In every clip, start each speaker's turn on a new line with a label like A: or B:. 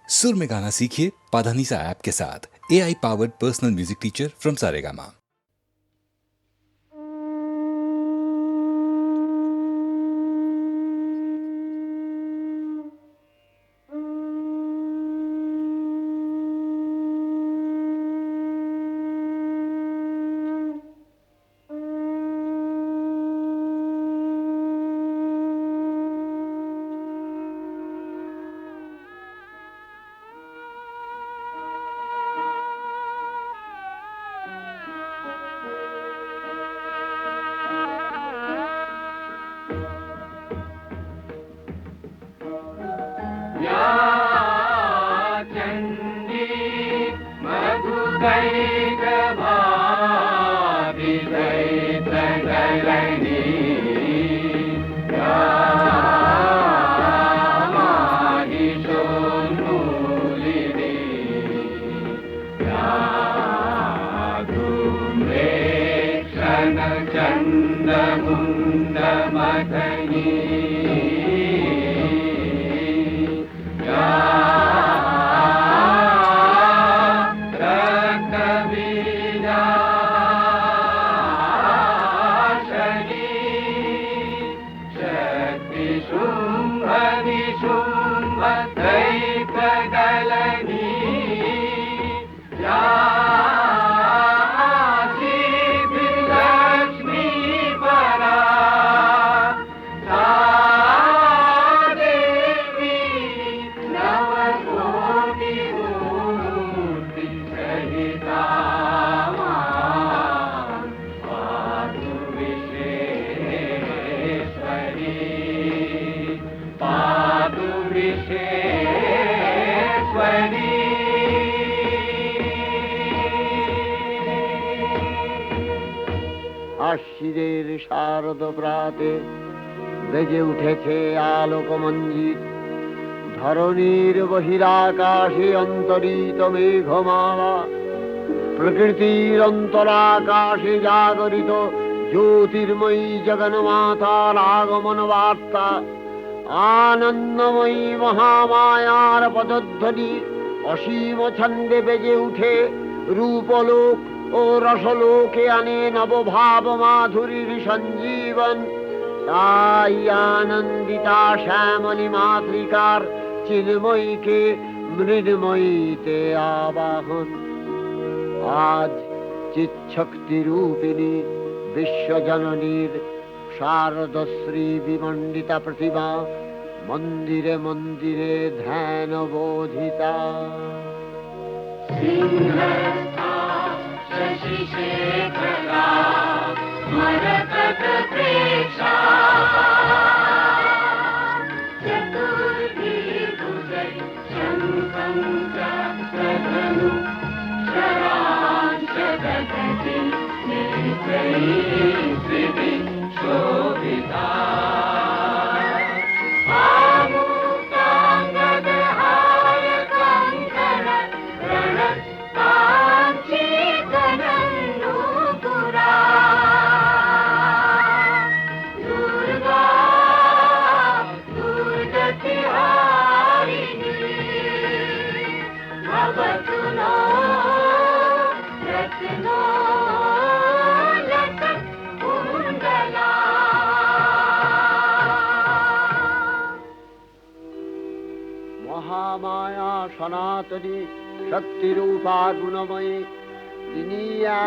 A: सुर में गाना सीखिए पाधानीसा ऐप के साथ। AI powered personal music teacher from Saregama.
B: আশ্বিরের শারদ প্রাতে বেজে উঠেছে আলোকমঞ্জিত, ধরণীর বহিরাকাশে অন্তরিত মেঘমালা, প্রকৃতির অন্তরাকাশে জাগরিত জ্যোতির্ময়ী জগন্মাতার আগমন বার্তা, আনন্দময়ী মহামায়ার পদধ্বনি অসীম ছন্দে বেজে উঠে রূপলোক ও রসলোকে আনে নবভাব মাধুরীর সঞ্জীবন। তাই আনন্দিতা শ্যামলী মাতৃকার চিন্ময়ীকে মৃন্ময়ীতে আবাহন। আজ চিৎশক্তি রূপিণী বিশ্বজননীর শারদশ্রী বিমণ্ডিতা প্রতিমা মন্দিরে মন্দিরে ধ্যান বোধিতা।
C: शशिशेखरा मरकतप्रेक्षा चतुर्भिर्भुजै शङ्खं चक्रधनु शरांशदधति नेत्रैः त्रिभिः शोभिता।
B: মহামায়া সনাতনী শক্তিরূপা গুণময়ী, তিনি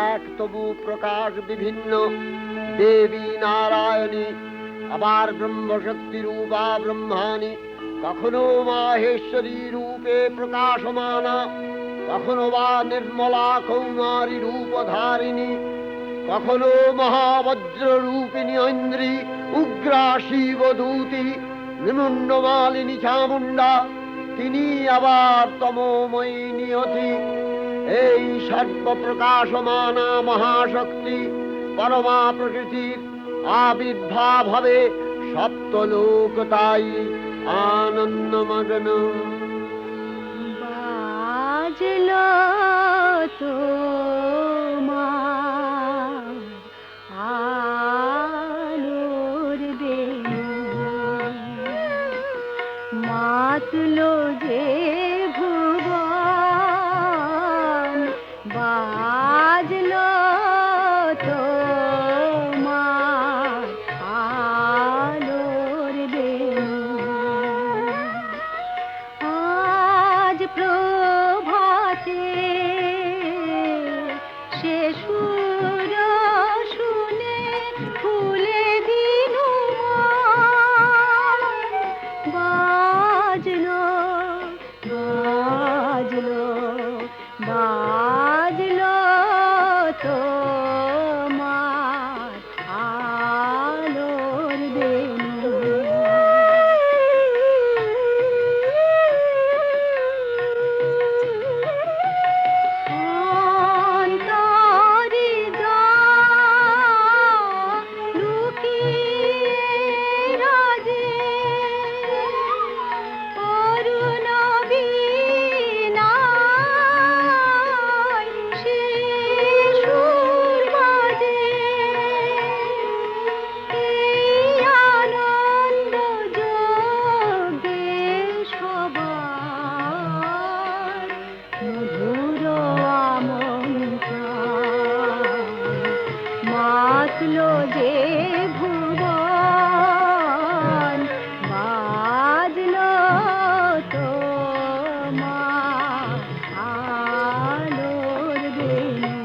B: এক তবু প্রকাশ বিভিন্ন দেবী নারায়ণী, আবার ব্রহ্মশক্তি রূপা ব্রহ্মাণী, কখনো মাহেশ্বরী রূপে প্রকাশমানা, কখনো বা নির্মলা কৌমারী রূপধারিণী, কখনো মহাবজ্র রূপিণী ঐন্দ্রী, উগ্রা শিবদূতি, নিমুণ্ডমালিনী চামুণ্ডা, তিনি আবার তমোময়ী নিয়তি। এই সর্বপ্রকাশমানা মহাশক্তি পরমা প্রকৃতির আবির্ভাব হবে সপ্তলোক, তাই আনন্দমগ্ন।
D: বাজলো তো আলোর বেণু, মাতলো যে বাজলো বাজলো তোমার আলোর বেনু। অন্তরে যা লুকিয়ে রাজে অরুণ বীণায় সে সুর বাজে। এই আনন্দ যোগে সবার মধুর আমন্ত্রণ মাতলো যে ভুবন বাজলো তোমার আলোর বেনু।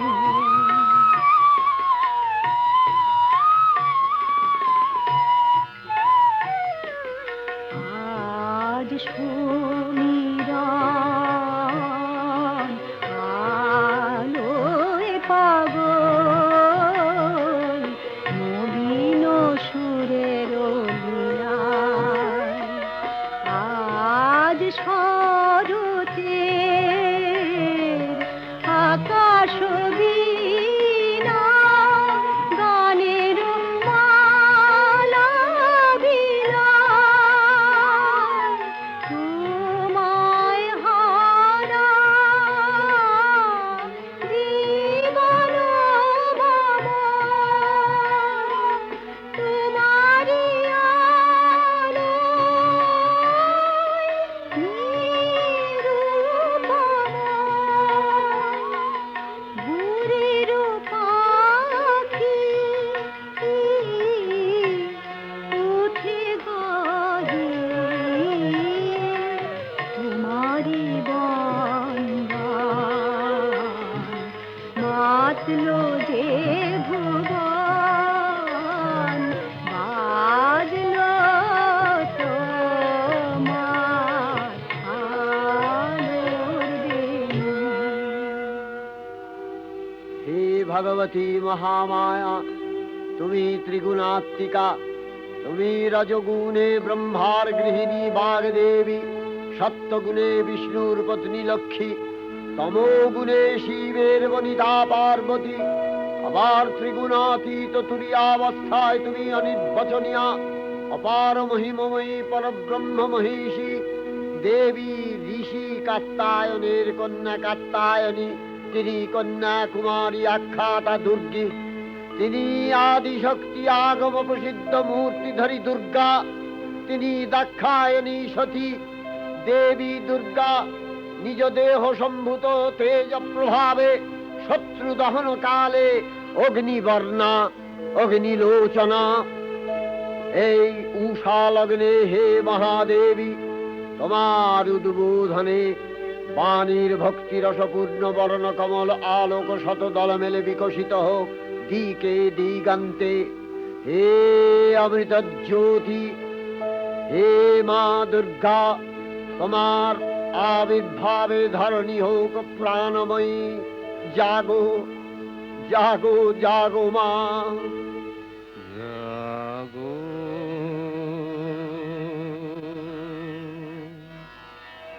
D: আজ সুমিরন আলোয় পাগল নবীন সুরের লীলায়। আজ শরতের আকাশ বীণা গানের মালা বিলায়। তোমায় হারা জীবন ভ্রমর তোমারি আলোয় নিরুপম। ভোরের পাখি উঠে গায়ে তোমারি বন্দন মাতলো যে ভুবন বাজলো তোমার আলোর বেনু।
B: হে ভগবতী মহামায়া, তুমি ত্রিগুণাত্মিকা, তুমি রজগুণে ব্রহ্মার গৃহিণী বাগদেবী, সত্যগুণে বিষ্ণুর পত্নী লক্ষ্মী, তমোগুণে শিবের বনিতা পার্বতী, আবার ত্রিগুণাতীত তুরীয়াবস্থায় তুমি অনির্বচনীয়া, অপার মহিমময়ী পরব্রহ্ম মহিষী দেবী ঋষি কাত্তায়নের কন্যা কাত্তায়নী। তিনি কন্যা কুমারী আখ্যাতা দুর্গী, তিনি আদিশক্তি আগম প্রসিদ্ধ মূর্তিধরী দুর্গা, তিনি দাক্ষায়ণী সতী দেবী দুর্গা। নিজ দেহ সম্ভূত তেজ প্রভাবে শত্রু দহন কালে অগ্নিবর্ণা অগ্নিলোচনা। এই উষা লগ্নে হে মহাদেবী, তোমার উদ্বোধনে বাণীর ভক্তি রসপূর্ণ বর্ণ কমল আলোক শত দল মেলে বিকশিত হোক দিকে দিগান্তে। হে অমৃত জ্যোতি, হে মা দুর্গা, তোমার আবির্ভাবে ধরণী হোক প্রাণময়ী। জাগো জাগো জাগো মা।
E: জাগো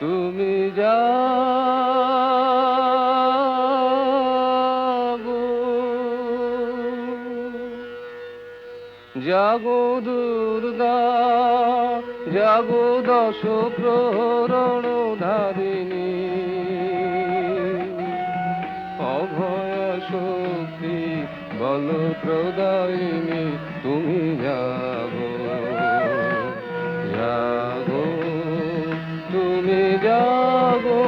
E: তুমি জাগো, জাগো দুর্গা, জাগো দশ প্রহরণ ধারিণী, অভয় শক্তি বল প্রদায়িনী। তুমি জাগো জাগো তুমি জাগো,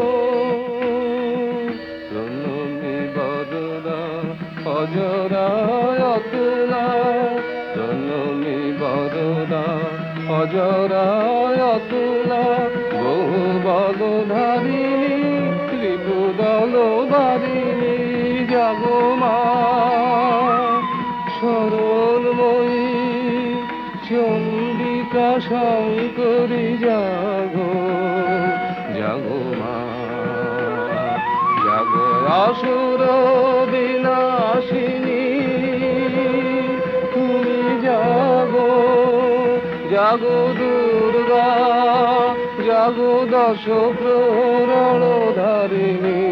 E: প্রণমী বরদা অজরায় অতুলা, প্রণমী বরদা অজরায় অতুলা। বহু বলধারিণী ত্রিপুদল বারিণী, জাগো মা সরলময়ী চণ্ডিকা শঙ্করী। জাগো জাগো তোমার। জাগো আসুর বিনাশিনী, তুমি জাগো, জাগো দুর্গা, জাগো দশ প্রহরণ ধারিণী।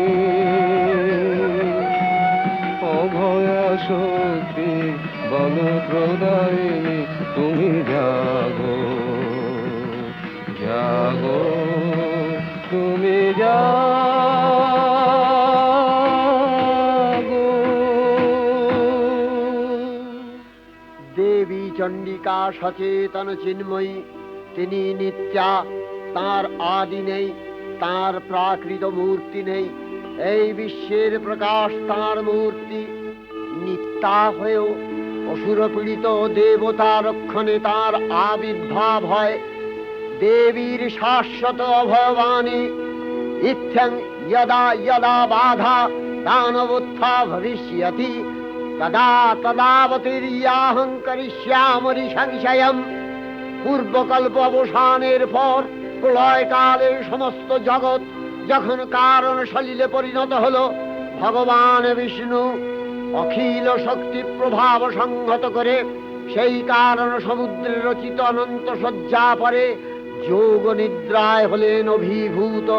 E: অভয়া শক্তি বল প্রদায়িনী, তুমি জাগো, জাগো, তুমি জাগো।
B: দেবী চণ্ডিকা সচেতন চিন্ময়ী, তিনি নিত্যা, তার আদি নেই, তার প্রাকৃত মূর্তি নেই। এই বিশ্বের প্রকাশ তার মূর্তি। নিত্যা হয়েও অসুর পীড়িত দেবতা রক্ষণে তার আবির্ভাব হয়। দেবীর শাশ্বত অভয়বাণী, ইত্থং যদা যদা বাধা দানবোত্থা ভবিষ্যতি তদা তদাবতীর্যাহং করিষ্যামি সংশয়ম। পূর্বকল্প অবসানের পর প্রলয়কালে সমস্ত জগৎ যখন কারণ সলিলে পরিণত হলো, ভগবান বিষ্ণু অখিল শক্তি প্রভাব সংহত করে সেই কারণ সমুদ্রে রচিত অনন্ত শয্যা পরে যোগ নিদ্রায় হলেন অভিভূত।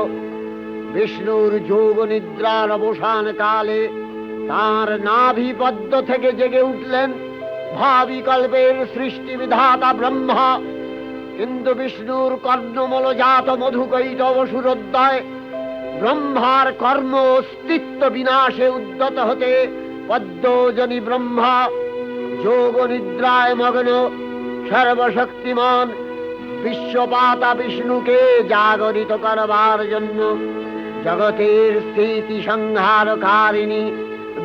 B: বিষ্ণুর যোগ নিদ্রার অবসান কালে তাঁর নাভিপদ্ম থেকে জেগে উঠলেন ভাবিকল্পের সৃষ্টি বিধাতা ব্রহ্মা। কিন্তু বিষ্ণুর কর্ণমূলজাত মধুকৈটব সুরোদ্দয় ব্রহ্মার কর্ম অস্তিত্ব বিনাশে উদ্যত হতে পদ্মজনী ব্রহ্মা যোগ নিদ্রায় মগ্ন সর্বশক্তিমান বিশ্বপাতা বিষ্ণুকে জাগরিত করবার জন্য জগতের স্থিতি সংহারকারিণী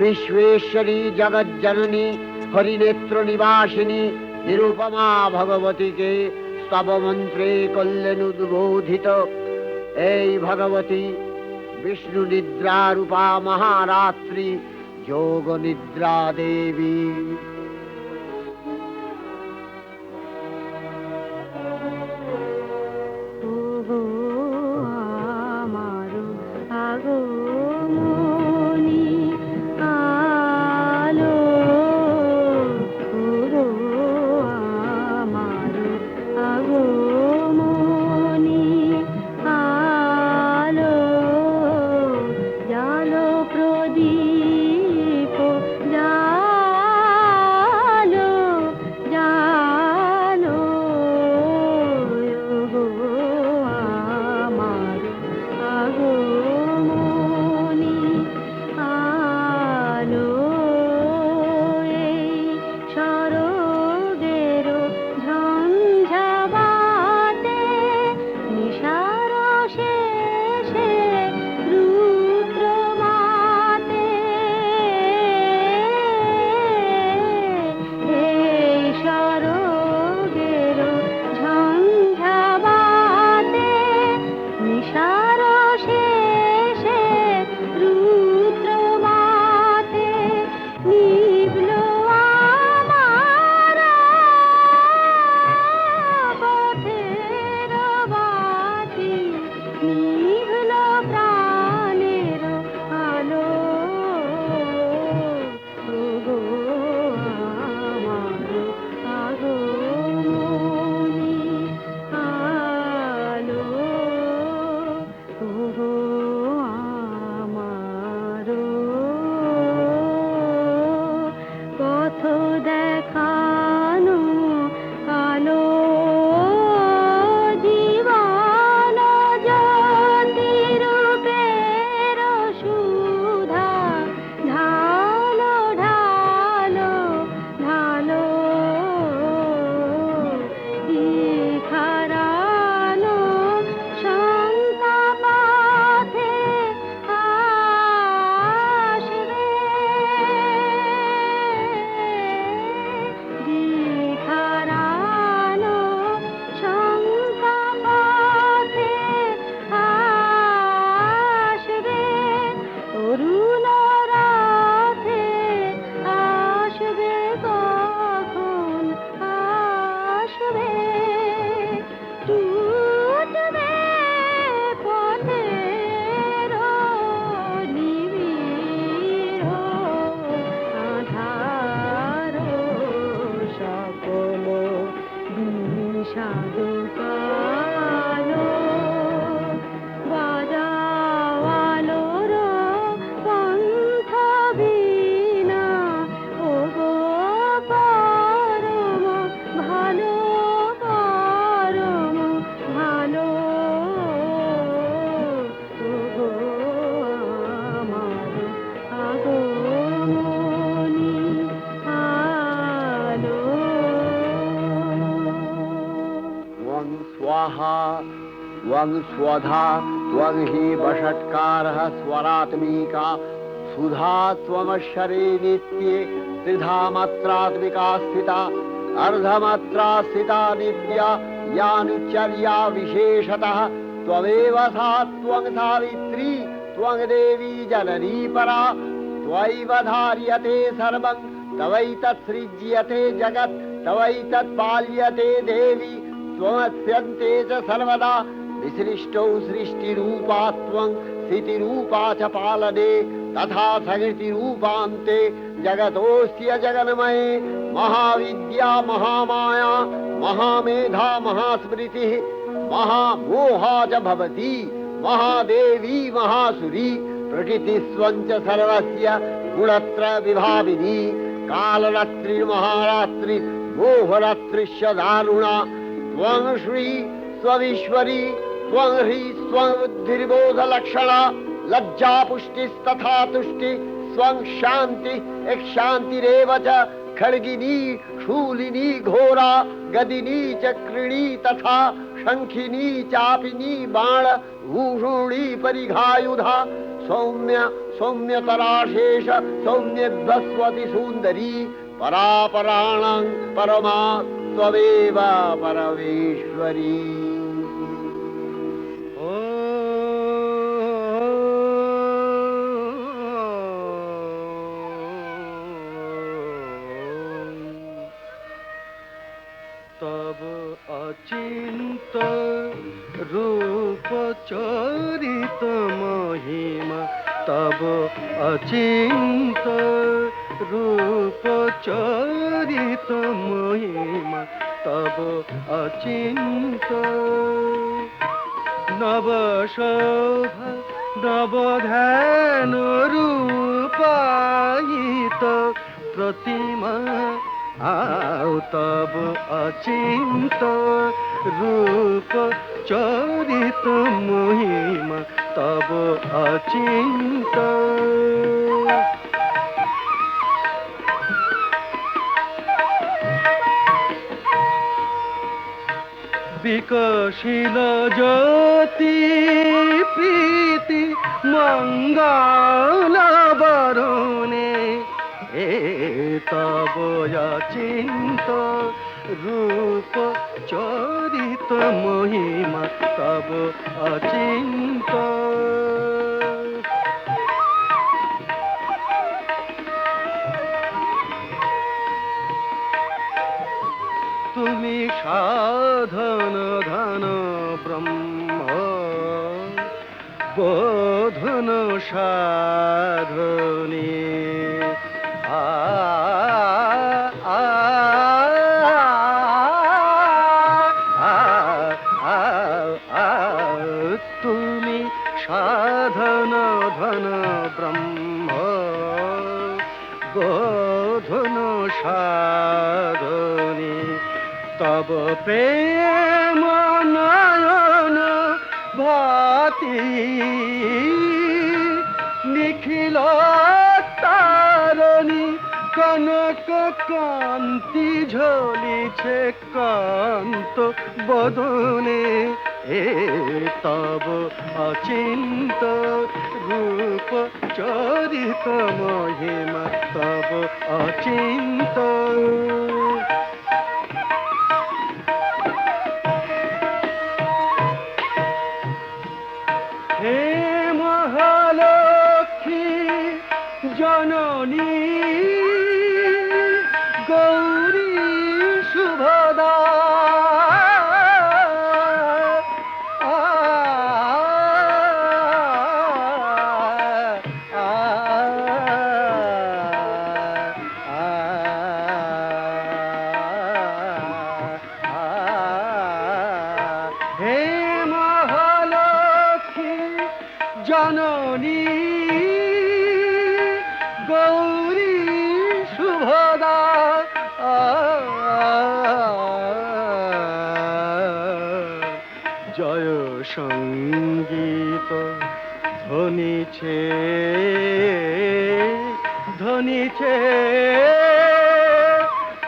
B: বিশ্বেশ্বরী জগজ্জননী হরিনেত্র নিবাসিনী নিরুপমা ভগবতীকে স্তবমন্ত্রে করলেন উদ্বোধিত। এই ভগবতী বিষ্ণু নিদ্রা রূপা মহারাত্রি যোগ নিদ্রা দেবী।
D: ওগো আমারো আগমনী আলো, ওগো আমারো আগমনী আলো, জালো প্রদীপ
B: त्वं स्वधा त्वं हि वषट्कारः स्वरात्मिका सुधा त्वमक्षरे नित्ये त्रिधा मात्रात्मिका स्थिता अर्धमात्रा स्थिता नित्या यानुचर्या विशेषतः त्वमेव सा त्वं सावित्री त्वं देवी जननी परा त्वयैव धार्यते सर्वं तवैतत्सृज्यते जगत् तवैतत्पाल्यते देवी त्वमस्यन्ते च सर्वदा विसृष्टौ सृष्टिरूपा त्वं स्थितिरूपा च पालने तथा सकृतिरूपान्ते जगतोऽस्य जगन्मये महाविद्या महामाया महामेधा महास्मृतिः महामोहा च भवति महादेवी महासुरी प्रकृतिस्त्वं च सर्वस्य गुणत्रय विभाविनी कालरात्रिर्महारात्रि मोहरात्रिश्च दारुणा त्वं श्री स्वमीश्वरी त्वं ह्री स्वं बुद्धिर्बोधलक्षणा लज्जा पुष्टिस्तथा तुष्टि स्वं शान्ति एक शान्तिरेव च खड्गिनी शूलिनी घोरा गदिनी चक्रिणी तथा शंखिनी चापिनी बाण भूषुणी परिघायुधा सौम्य सौम्यतराशेष सौम्यभस्वति सुन्दरी परापराणां परमा त्वमेव परमेश्वरी।
E: तब अचिंत रूप चरित महिमा तब अचिंत रूप चरित महिमा तब अचिंत नव शोभा नव ध्यान रूपायित प्रतिमा आओ तब अचिंत रूप चरित महिमा तब अचिंत विकसिल ज्योति प्रीति मंगल बरुणे तब अचिंत रूप चरित महिमा तब अचिंत तुमी साधन धन ब्रह्म बोधन साधने तुमी साधन धन ब्रह्म बोधन साधने तब प्रेम नयन भाति निखिल तारणी कनक कांति झलिছে कांत बदने तब अचिंत रूप चरित महिमा तब अचिंत हे महालक्ष्मी जननी गौरी शुभदा हे महालक्ष्मी जननी गौरी शुभदा जय संगीत ধ্বনিছে ধ্বনিছে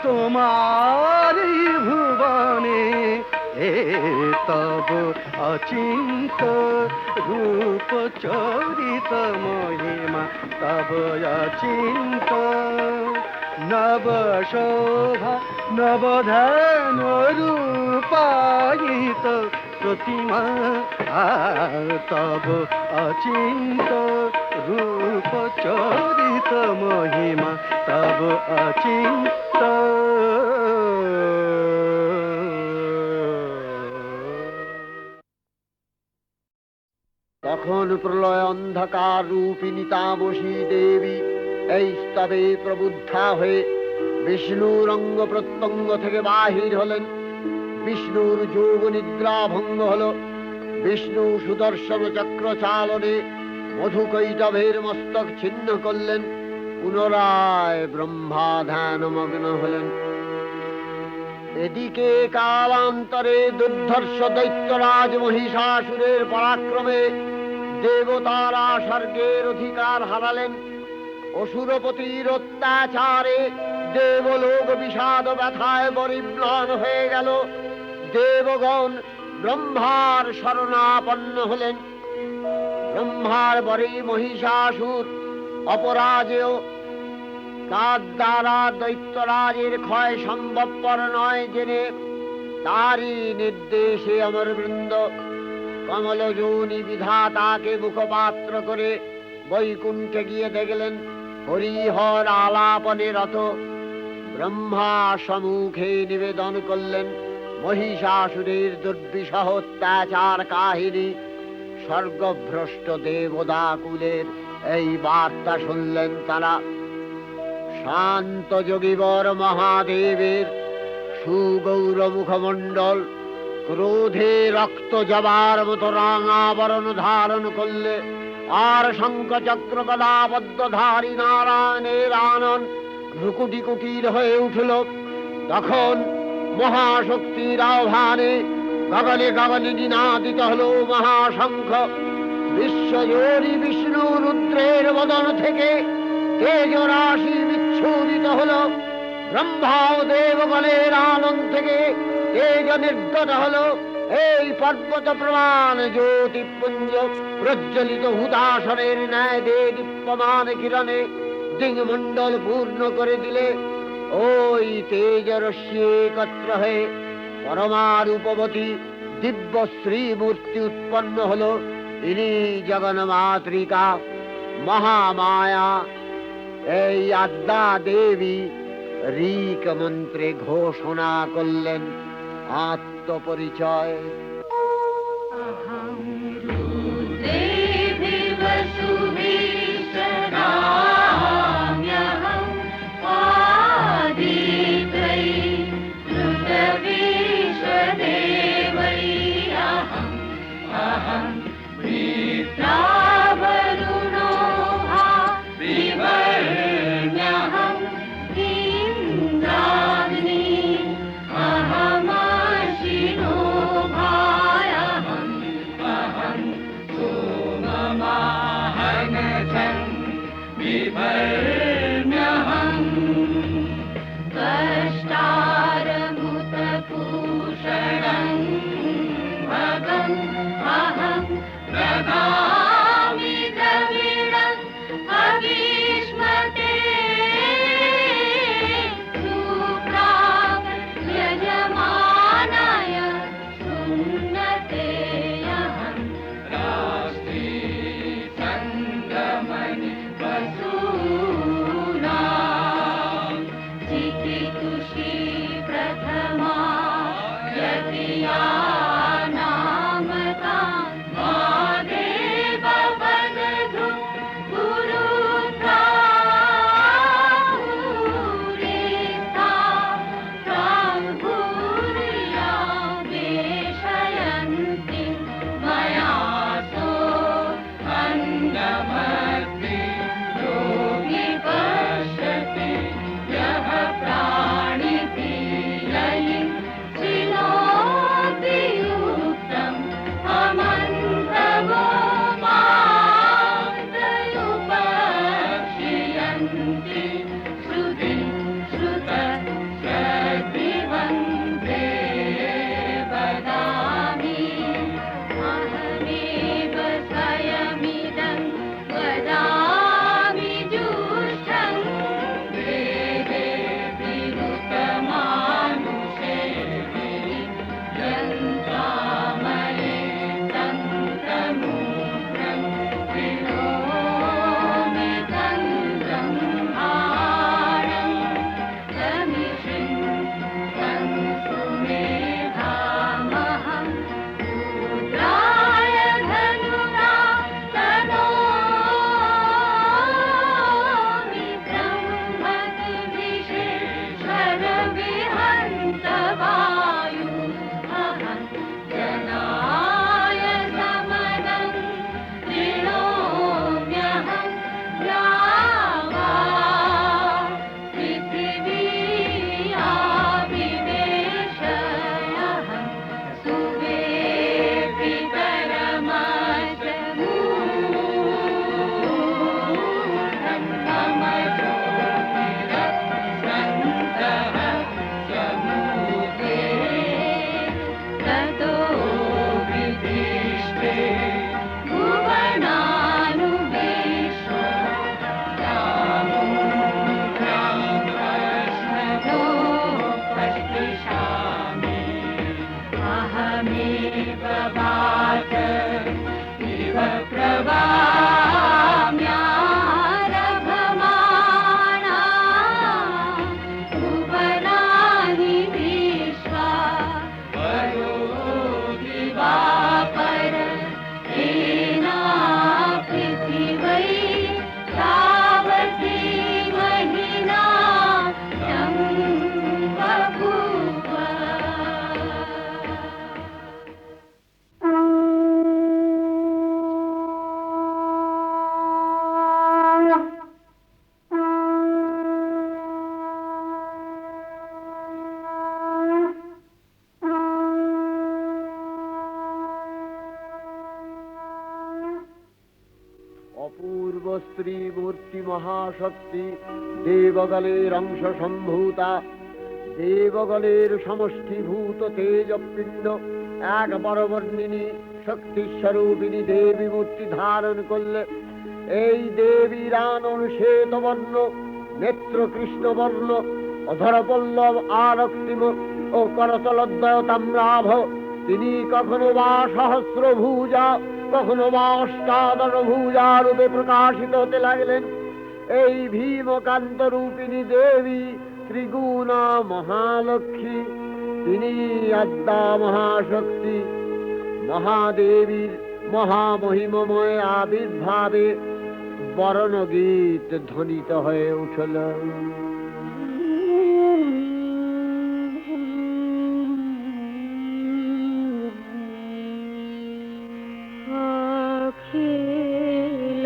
E: তোমার ভুবনে তব অচিন্ত রূপ চরিত মহিমা তব অচিন্ত নব শোভা নবধান রূপায়িত প্রতিমা তব অচিন্ত রূপ চরিত মহিমা তব অচিন্ত
B: তখন প্রলয় অন্ধকার রূপিণী তামসী দেবী এই স্তবে প্রবুদ্ধা হয়ে বিষ্ণুর অঙ্গ প্রত্যঙ্গ থেকে বাহির হলেন। বিষ্ণুর যোগ নিদ্রা ভঙ্গ হল। বিষ্ণু সুদর্শন চক্র চালনে মধুকৈটভের মস্তক ছিন্ন করলেন। পুনরায় ব্রহ্মা ধ্যানমগ্ন হলেন। এদিকে কালান্তরে দুর্ধর্ষ দৈত্যরাজ মহিষাসুরের পরাক্রমে দেবতারা স্বর্গের অধিকার হারালেন। অসুরপতির অত্যাচারে দেবলোক বিষাদ ব্যথায় পরিম্লান হয়ে গেল। দেবগণ ব্রহ্মার শরণাপন্ন হলেন। ব্রহ্মার বরে মহিষাসুর অপরাজেয়, তার দ্বারা দৈত্যরাজের ক্ষয় সম্ভবপর নয় জেনে তারই নির্দেশে অমরবৃন্দ কমলযোনি বিধাতাকে মুখপাত্র করে বৈকুণ্ঠে গিয়ে দেখলেন হরিহর আলাপনে রত। ব্রহ্মা সম্মুখে নিবেদন করলেন মহিষাসুরের দুর্বিষহ অত্যাচার কাহিনী। স্বর্গভ্রষ্ট দেবদাকুলের এই বার্তা শুনলেন তারা। শান্ত যোগীবর মহাদেবের সুগৌর মুখমণ্ডল ক্রোধে রক্ত জবার মতো রাঙাবরণ ধারণ করলে, আর শঙ্খচক্র গদাবদ্ধধারী নারায়ণের আনন ভ্রুকুটি কুটির হয়ে উঠল। তখন মহাশক্তির আহ্বানে গগনে গগনে নিনাদিত হল মহাশঙ্খ। বিশ্বজোরি বিষ্ণু রুদ্রের বদন থেকে তেজ রাশি বিচ্ছুরিত হল। ব্রহ্মা ও দেবগণের আনন থেকে তেজ নির্গত হল। এই পর্বত প্রমাণ জ্যোতিপুঞ্জ প্রজ্বলিত হুতাসনের ন্যায় দীপ্যমান কিরণে দিংমণ্ডল পূর্ণ করে দিলে ওই তেজ রশ্মি একত্র হয়ে পরমারূপবতী দিব্য শ্রীমূর্তি উৎপন্ন হল। ইনি জগন্মাতৃকা মহামায়া। এই আদ্যা দেবী ঋক মন্ত্রে ঘোষণা করলেন আত্মপরিচয়।
C: देवी वसुविशराम्यहम् आदित्यै ऋतविश्वदेवै अहं वृत्रावरुणो भा विवर्ण्यहम् इन्द्राग्नि अहमशिनो भायहम् सोममाहनजं विवर्ण्यहम् कष्टारमुतपूषणं भगम् अहं ददामि द्रविणं हविष्मते सुप्राक् यजमानाय सुन्नते अहं राष्ट्री सङ्गमनि वसूनां चिकितुषी प्रथमा यतिया नामता महादेव वदतु गुरुप्राहुरेता तां भूरिया वेशयन्ति मया सो अन्नमग्नि योगी पश्यति यः प्राणितीययि चिनोति युक्तम् अमन्तवो मान्तयुपक्षियन्ति श्रुति श्रुत श्रद्धिवन्ते वदा
B: অপূর্ব স্ত্রী মূর্তি মহাশক্তি দেবগলের অংশ সম্ভূতা, দেবগলের সমষ্টিভূত তেজপিণ্ড এক বরবর্ণিনী শক্তিস্বরূপিণী দেবী মূর্তি ধারণ করলে এই দেবীর আনন শ্বেতবর্ণ, নেত্র কৃষ্ণবর্ণ, অধর পল্লব আরক্তিম ও করতলদ্বয় তাম্রাভ। তিনি কখনো বা সহস্র ভুজা, কখনো বা অষ্টাদশ ভুজা রূপে প্রকাশিত হতে লাগলেন। এই ভীমকান্ত রূপিণী দেবী ত্রিগুণা মহালক্ষ্মী, তিনি আদ্যা মহাশক্তি। মহাদেবীর মহামহিমময় আবির্ভাবে বরণগীত ধ্বনিত হয়ে উঠল।
D: অখিল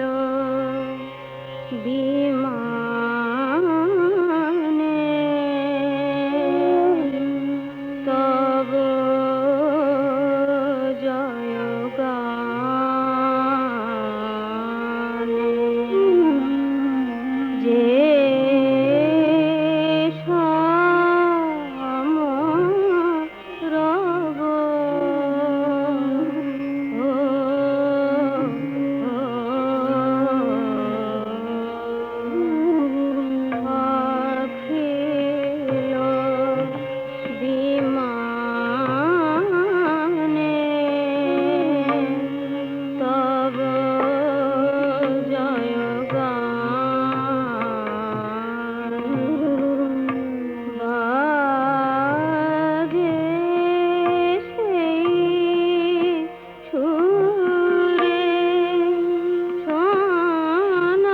D: বিমানে তব জয়গানে যে সমরব অখিল বিমানে তব জয়গান বাজে সেই সুরে সোনার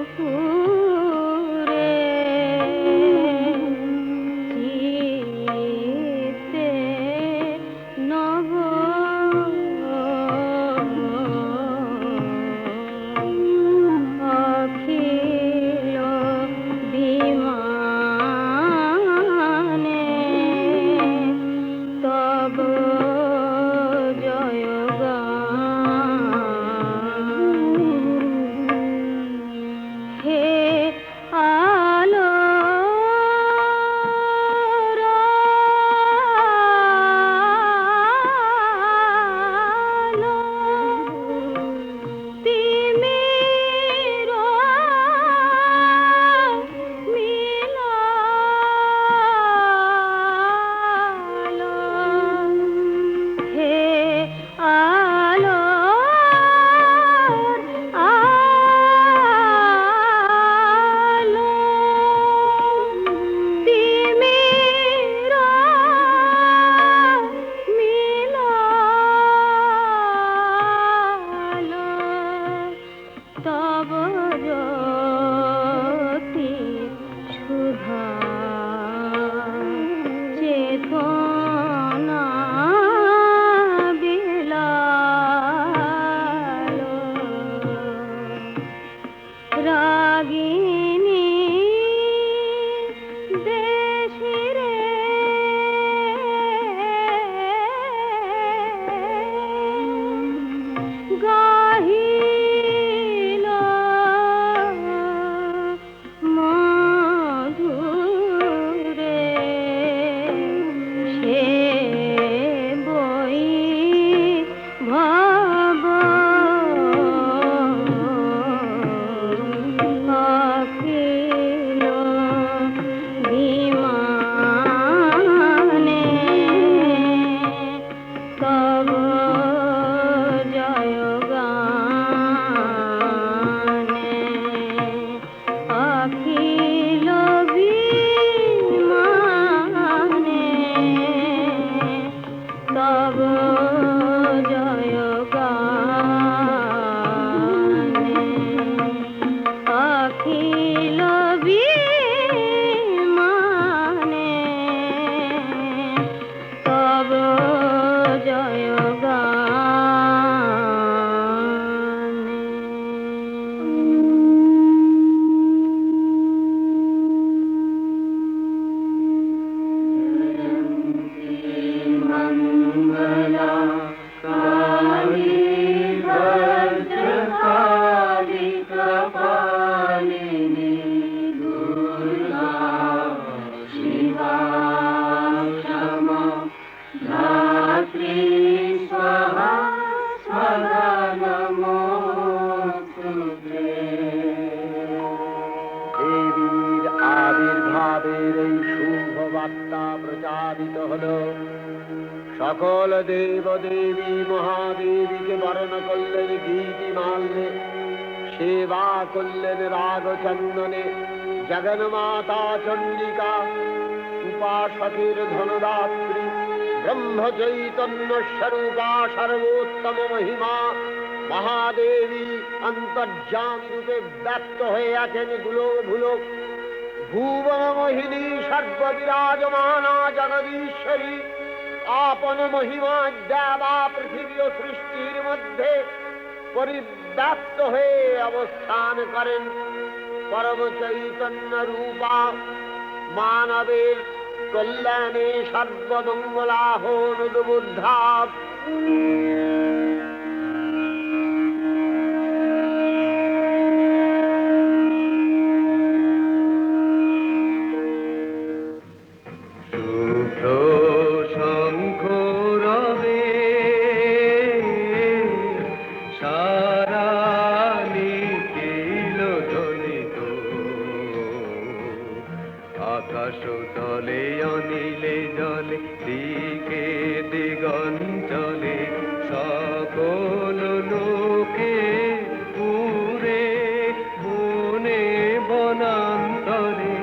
D: নূপুরে চিত্তে নব অখিল বিমানে তব জয়গান হে আলোর আলো, তিমির মিলালো। হে আলোর আলো, তিমির মিলালো। তব জ্যোতি সুধা চেতনা বিলালো। রাগিনী দেশিরে গাহিল মধুরে সে বই ভাব অখিল বিমানে তব জয়গানে। অখিল বিমানে তব জয়গানে। অখিল বিমানে তব জয়গানে।
C: গায়ত্রী স্বাহা স্বাহা নমোস্তুতে।
B: দেবীর আবির্ভাবের এই শুভ বার্তা প্রচারিত হলো। সকল দেব দেবী মহাদেবীকে বরণ করলেন গীতি মাল্যে, সেবা করলেন রাগ চন্দনে। জগন্মাতা চণ্ডিকা উপাসকের ধনদাত্রী, ব্রহ্ম চৈতন্য স্বরূপা সর্বোত্তম মহিমা মহাদেবী অন্তর্যামী রূপে ব্যক্ত হয়ে আছেন গুলোক ভুলোক। ভুবন মোহিনী সর্ববিরাজমানা জগদীশ্বরী আপন মহিমা দেবা পৃথিবী ও সৃষ্টির মধ্যে পরিব্যাপ্ত হয়ে অবস্থান করেন। পরম চৈতন্য রূপা মানবের কল্যাণে সর্বমঙ্গলাহনুদ্বুদ্ধা।
E: আকাশ তলে অনিলে জলে দিকে দিগঞ্চলে সকল লোকে পুরে বনে বনান্তরে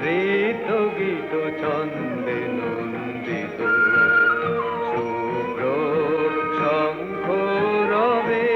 E: নৃত্য গীত ছন্দে নন্দিত শুভ্র শঙ্খ রবে।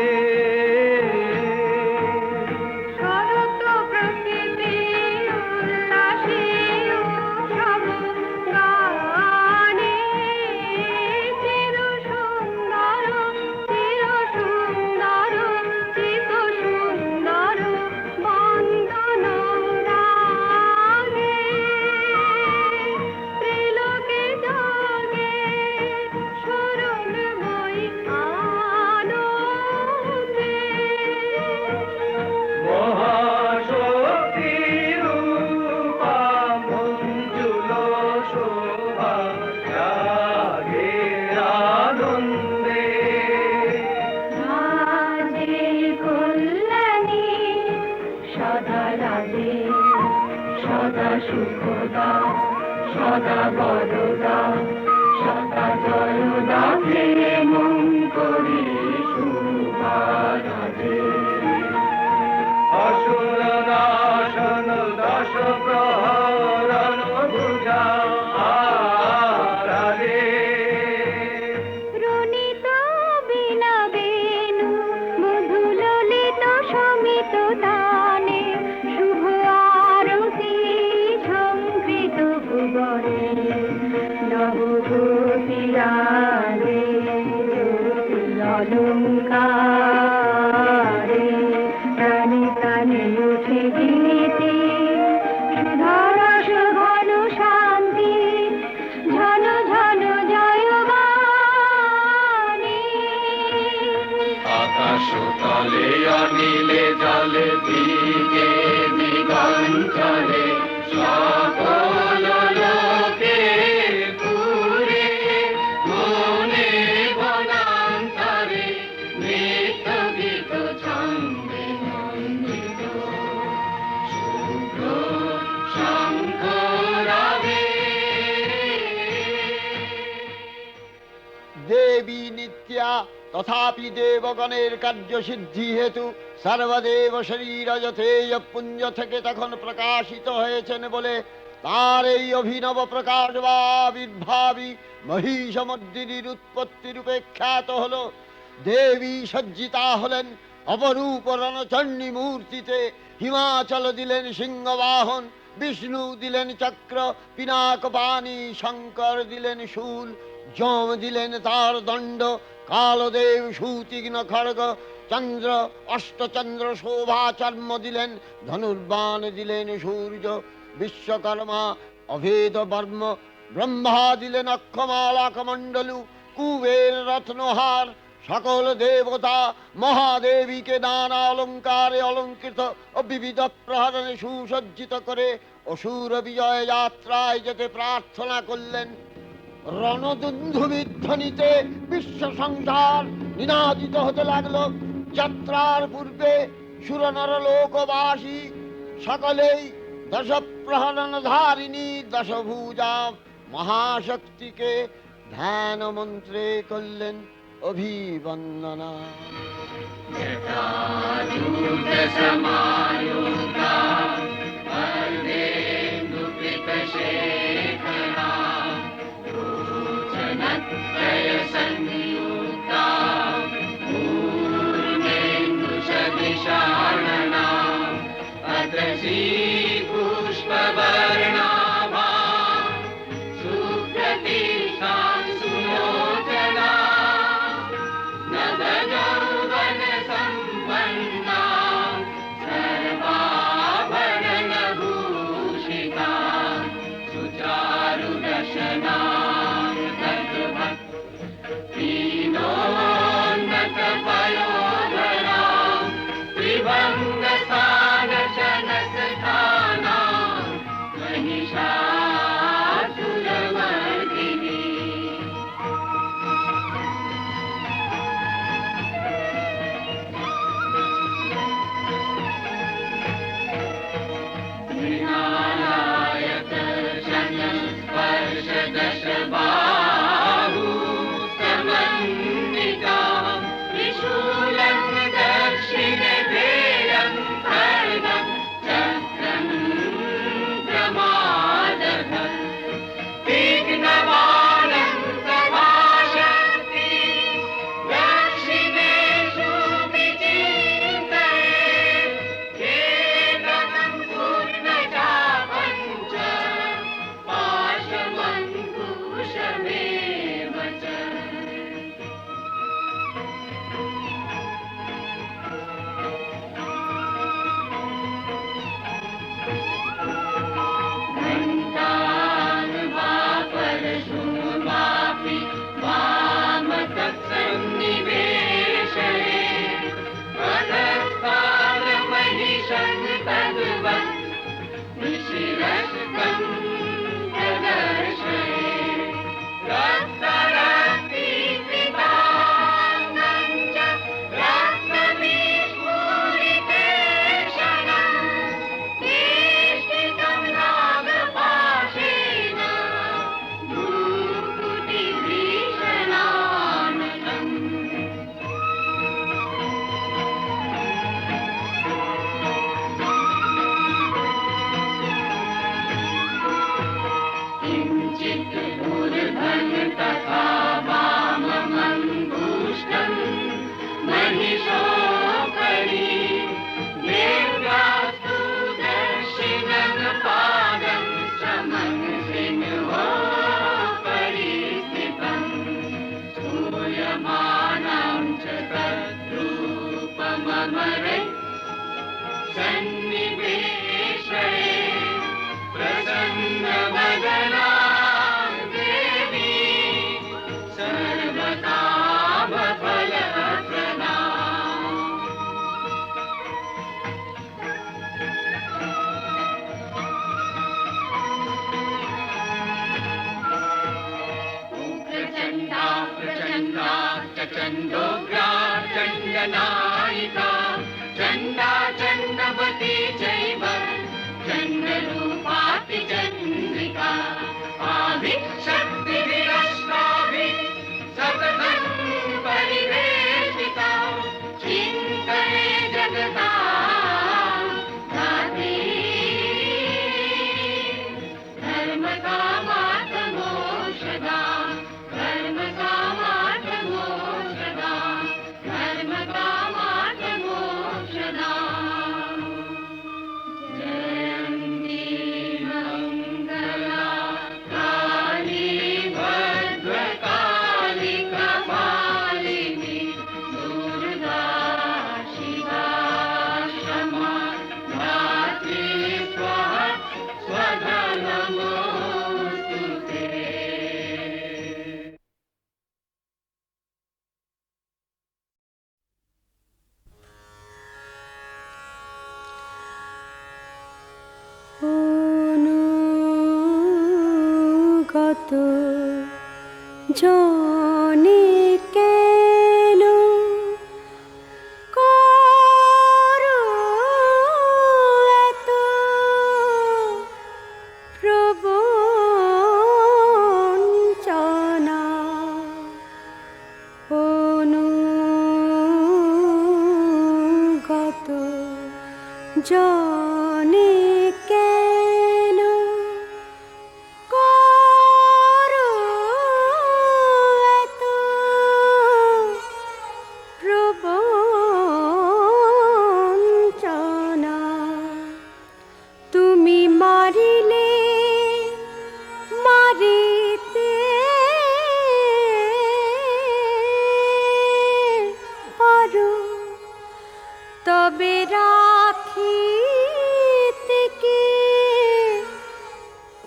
C: সুখদা সদা বরদা সদা জয়দা হে মঙ্গলি শুভারাধে।
E: অসুর নাশন দশ প্রহরণ ভুজা আরাধে।
D: রুনিত বিনা বেণু মধু ললিত সমিত তানে শুভ আরতি সংকৃত ভুবনে নবভূতিরাজে অলঙ্কারে প্রাণে প্রাণে উঠে গীতি সুধারস ঘন শান্তি ঝন ঝন জয়বাণী।
C: আকাশ তলে অনিলে জলে দিকে দিগঞ্চলে সকল লোকে পুরে মনে বনান্তরে নৃত্য গীত ছন্দে নন্দিত শুভ্র শঙ্খ রবে।
B: দেবী নিত্যা তথাপি দেবগণের কার্যসিদ্ধি হেতু সর্বদেব শরীর যথেয় পুঞ্জ থেকে তখন প্রকাশিত হয়েছেন বলে তার এই অভিনব প্রকাশ বা আবির্ভাবী মহিষমর্দিনীর উৎপত্তি রূপে খ্যাত হল। দেবী সজ্জিতা হলেন অপরূপ রণচণ্ডী মূর্তিতে। হিমাচল দিলেন সিংহবাহন, বিষ্ণু দিলেন চক্র পিনাক পানি, শঙ্কর দিলেন শূল, যম দিলেন তার দণ্ড, কালদেব সুতীক্ষ্ণ খড়গ, চন্দ্র অষ্টচন্দ্র শোভা চর্ম দিলেন, ধনুর্বাণ দিলেন সূর্য, বিশ্বকর্মা অভেদ বর্ম, ব্রহ্মা দিলেন অক্ষমালা কমণ্ডলু, কুবের রত্নহার। সকল দেবতা মহাদেবীকে নানা অলঙ্কারে অলঙ্কৃত ও বিবিধ প্রহরণে সুসজ্জিত করে অসুর বিজয় যাত্রায় যেতে প্রার্থনা করলেন। রণদুন্ধুবিধ্বনিতে বিশ্ব সংসার নিনাদিত হতে লাগলো। যাত্রার পূর্বে সুরনর লোকবাসী সকলেই দশ প্রহরণ ধারিণী দশভুজা মহাশক্তিকে ধ্যান মন্ত্রে করলেন অভিবন্দনা।
C: जटाजूटसमायुक्ता वरदेन्दुकृतशेखरा भूषणत्रयसंयुक्ता पूर्णेन्दुसदृशानना अदृशी पुष्पवर्णाभा सुप्रतिष्ठा सुलोचना नवयौवनसम्पन्ना सर्वाभरणभूषिता सुचारुदशना दीनोन्नतपयोधरा त्रिभङ्गस्थानशनस्थाना महिषासुरमर्दिनी। दशबाहु समन्विता त्रिशूलं दक्षिणे भेयं खड्गं चक्रं प्रमादधं तीक्ष्णबाणं प्रभाषन्ति दक्षिणेषु विचिन्तयेत् केवलं पूर्णचापं च पाशमङ्कुशमेव च। घण्टानुवापरशुमापि वामतत्सन्निवेशये पदस्थानमहिषं तद्वत् निशिरस्तं प्रदर्शये। रक्तरक्तीकृताङ्गं च रक्तविस्फुरितेक्षणं वेष्टितं नागपाशेन भ्रूकुटिभीषणाननम्। किञ्चित् ऊर्ध्वं तथा वाममङ्गुष्ठं महिषोपरि देव्यास्तु दक्षिणं पादं समंसिंहोपरि स्थितं स्तूयमानं च तद्रूपममरे सन्निवेशये प्रसन्नवदना देवी सर्वकामफलप्रदा। उग्रचण्डा प्रचण्डा चण्डोग्रा चण्डनायिका चण्डा चण्डवती चैव चण्डरूपाति चन्द्रिका आभिशक्तिभिरष्टाभिः सततं परिवेशिता चिन्तये जगतां धात्री धर्मकामार्थमोक्षदा धर्मकामार्थमोक्षदा धर्मकामार्थमोक्षदा।
D: জানে কেন করো এত প্রবঞ্চনা, তুমি মারিলে মারিতে পারো, তবে রাখিতে কে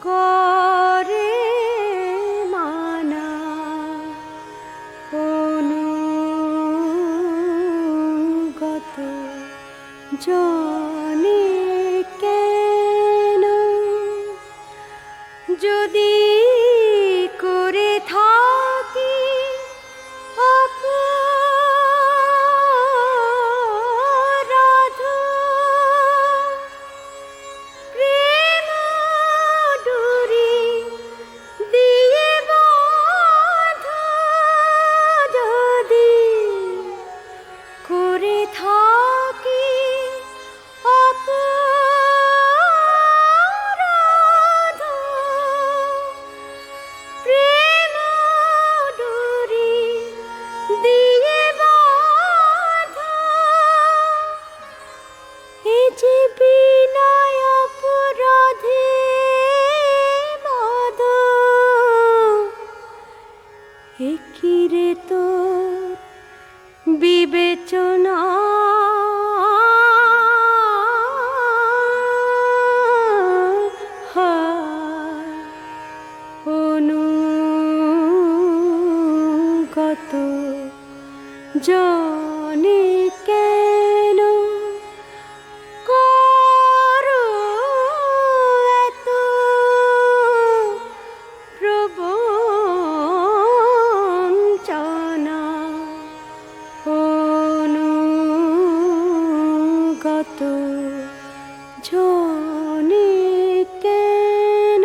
D: করে মানা। অনুগত জানে কেন, যদি করে থাকি অপরাধ, প্রেম ডুরি দিয়ে বাঁধ, যদি করে থাকি অপরাধ, প্রেম ডুরি দিয়ে বাঁধ, এ যে বিনয় অপরাধে মদ, এ কি রে তোর বিবেচনা। অনুগত জানে কেন করো এত প্রবঞ্চনা। অনুগত জানে কেন।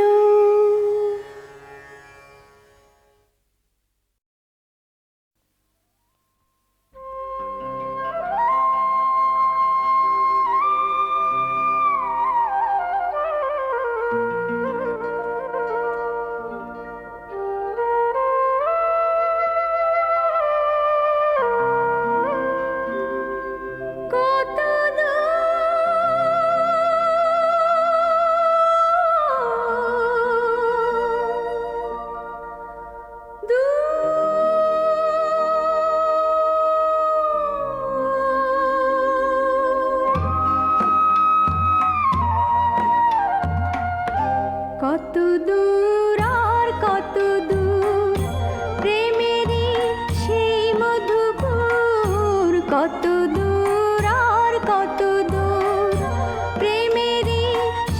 D: কত কত দূর আর কত দূর প্রেমেরই সেই মধুপুর, কত দূর আর কত দূর প্রেমেরই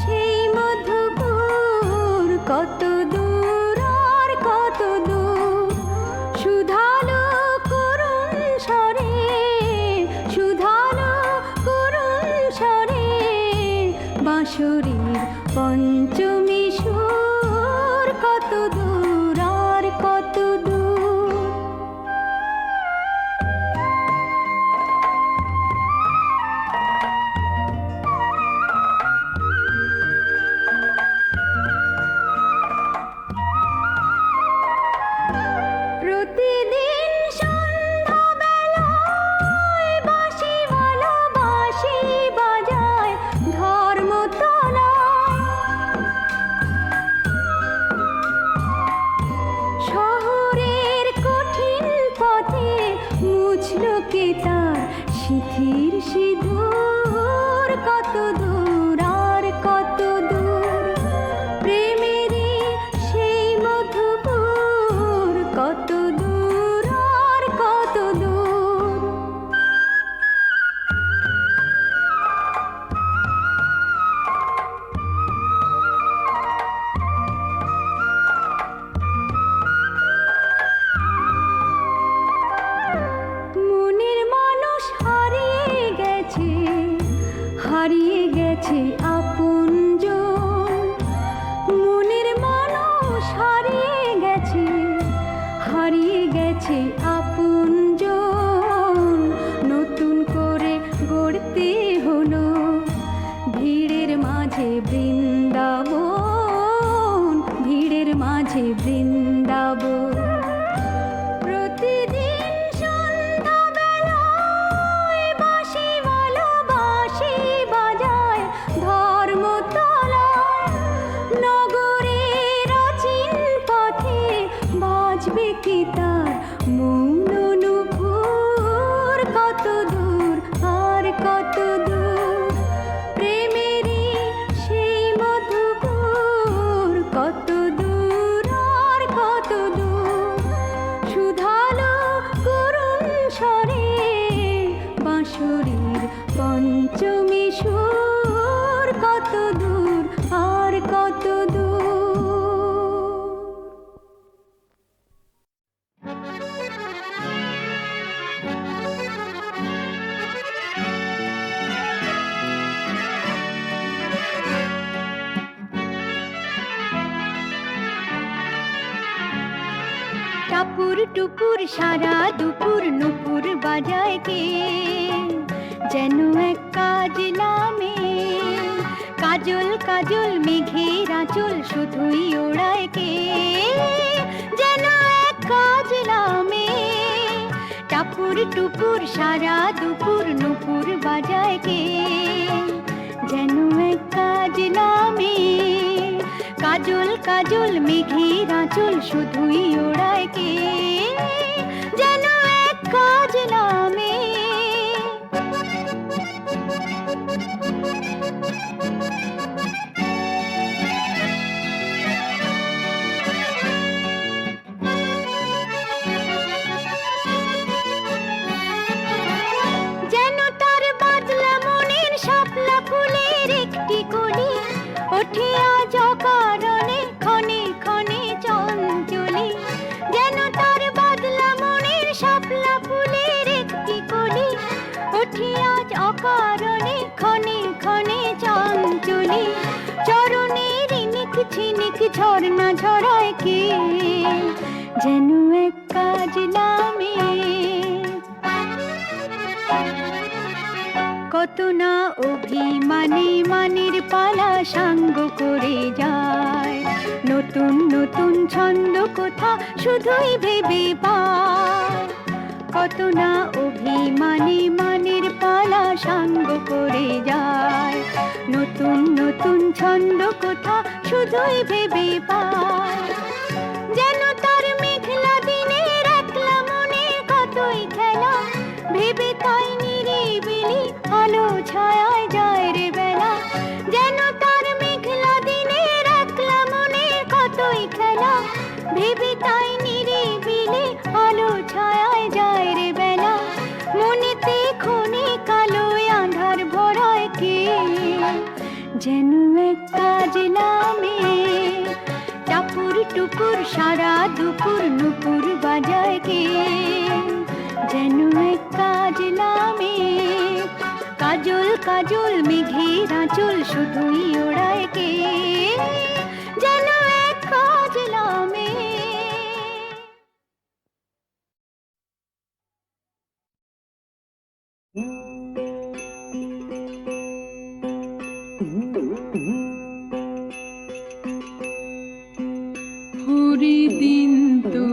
D: সেই মধুপুর, কত দূর আর কত দূর সুধালো করুণ স্বরে, সুধালো করুণ স্বরে বাঁশরীর পঞ্চমী সুর, কত দূর আর কত দূর। প্রতিদিন সন্ধ্যাবেলায় বাঁশিওয়ালা বাঁশি বাজায় ধর্মতলায়, শহরের কঠিন পথে মুছলো কে তার সিঁথির সিঁদুর, কত দূর আর কত দূর প্রেমেরই সেই মধুপুর, কত দূর আর কত দূর। মনের মানুষ হারিয়ে গেছে, হারিয়ে গেছে মৌন নুপুর কত দূর আর কত দূর, প্রেমেরই সেই মধুপুর কত দূর আর কত দূর, সুধালো করুণ স্বরে বাঁশরীর পঞ্চমী সুর কত দূর আর কত দূর। টাপুর টুপুর সারা দুপুর নুপুর বাজায় কে, যেন এক কাজ নামে, কাজল কাজল মেঘের আঁচল শুধুই ওড়ায় কে, যেন এক কাজ নামে। টাপুর টুপুর সারা দুপুর নুপুর বাজায় কে, যেন এক কাজ নামে, কাজল কাজল মেঘের আঁচল শুধুই ওড়ায় কে, যেন এক কাজ নামে। যেন তার বাদলা মনের শাপলা ফুলের একটি কলি, ওঠে আজ অকারণে ক্ষণে ক্ষণে চঞ্চলি। যেন তার বাদলা মনের শাপলা ফুলের একটি কলি, ওঠে আজ অকারণে ক্ষণে ক্ষণে চঞ্চলি। চরণের ইনিক ঝিনিক ঝর্ণা ঝরায় কে, যেন এক কাজ নামে। কত না অভিমানে মানের পালা সাঙ্গ করে যায়, নতুন নতুন ছন্দ কোথা শুধুই ভেবে পায়। কত না অভিমানে মানের পালা সাঙ্গ করে যায়, নতুন নতুন ছন্দ কোথা শুধুই ভেবে পায়। যেন তার মেঘলা দিনের একলা মনে কতই খেলা, ভেবে তাই নিরিবিলি আলো ছায়ায় যায় রে বেলা। যেন তার মেঘলা দিনের একলা মনে কতই খেলা, ভেবে তাই নিরিবিলি আলো ছায়ায় যায় রে বেলা। মনেতে ক্ষণে কালো আঁধার ভরায় কে, যেন এক কাজ নামে। টাপুর টুপুর সারা দুপুর নুপুর বাজায় কে, যেন এক কাজ নামে, কাজল কাজল মেঘের আঁচল শুধুই ওড়ায় কে, যেন এক কাজ নামে।
F: হরিদিন তো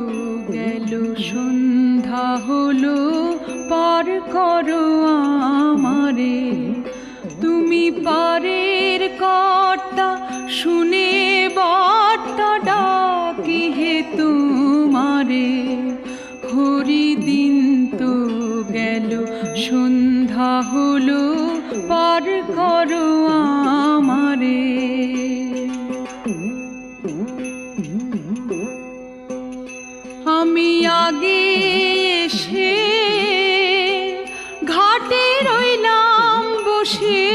F: গেল সন্ধ্যা হলো, পার করো আমারে, তুমি পারের কর্তা শুনে বার্তা ডাকি হে তোমারে। হরিদিন তো গেল সন্ধ্যা হলো, পার করো আমারে। আমি আগে এসে ঘাটে রইলাম বসে,